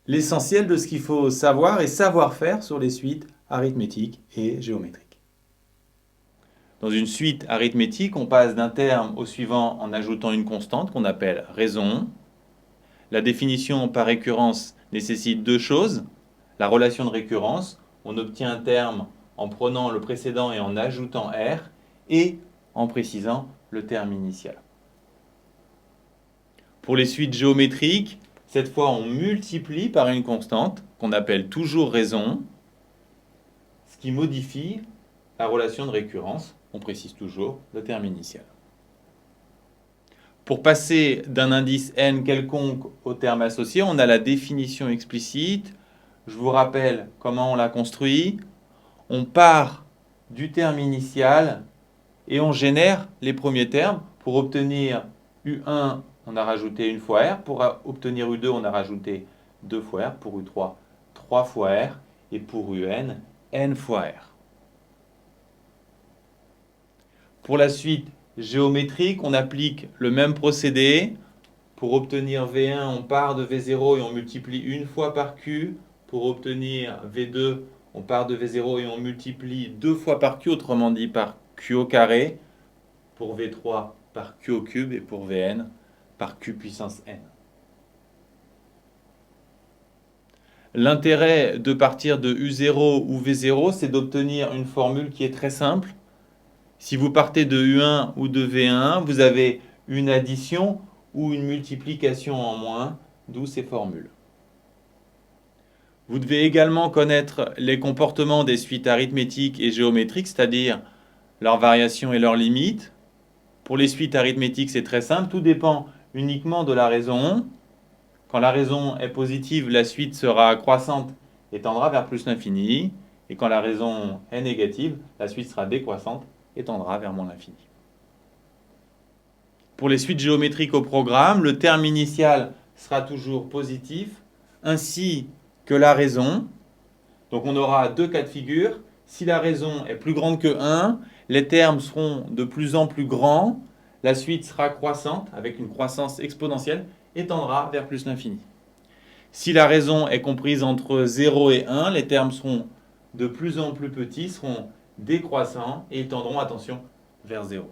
l'essentiel de ce qu'il faut savoir et savoir faire sur les suites arithmétiques et géométriques. Dans une suite arithmétique, on passe d'un terme au suivant en ajoutant une constante qu'on appelle raison. La définition par récurrence nécessite deux choses. La relation de récurrence, on obtient un terme en prenant le précédent et en ajoutant R, et en précisant le terme initial. Pour les suites géométriques, cette fois on multiplie par une constante qu'on appelle toujours raison, ce qui modifie la relation de récurrence, on précise toujours le terme initial. Pour passer d'un indice n quelconque au terme associé, on a la définition explicite. Je vous rappelle comment on l'a construit. On part du terme initial et on génère les premiers termes. Pour obtenir U1, on a rajouté une fois R. Pour obtenir U2, on a rajouté 2 fois R. Pour U3, 3 fois R. Et pour UN, N fois R. Pour la suite géométrique, on applique le même procédé. Pour obtenir V1, on part de V0 et on multiplie une fois par Q. Pour obtenir V2, on part de V0 et on multiplie 2 fois par Q, autrement dit par Q au carré. Pour V3, par Q au cube. Et pour Vn, par Q puissance n. L'intérêt de partir de U0 ou V0, c'est d'obtenir une formule qui est très simple. Si vous partez de U1 ou de V1, vous avez une addition ou une multiplication en moins, d'où ces formules. Vous devez également connaître les comportements des suites arithmétiques et géométriques, c'est-à-dire leurs variations et leurs limites. Pour les suites arithmétiques, c'est très simple, tout dépend uniquement de la raison. Quand la raison est positive, la suite sera croissante et tendra vers plus l'infini. Et quand la raison est négative, la suite sera décroissante et tendra vers moins l'infini. Pour les suites géométriques au programme, le terme initial sera toujours positif, ainsi que la raison. Donc on aura deux cas de figure. Si la raison est plus grande que 1, les termes seront de plus en plus grands, la suite sera croissante, avec une croissance exponentielle, et tendra vers plus l'infini. Si la raison est comprise entre 0 et 1, les termes seront de plus en plus petits, seront décroissants, et ils tendront, attention, vers 0.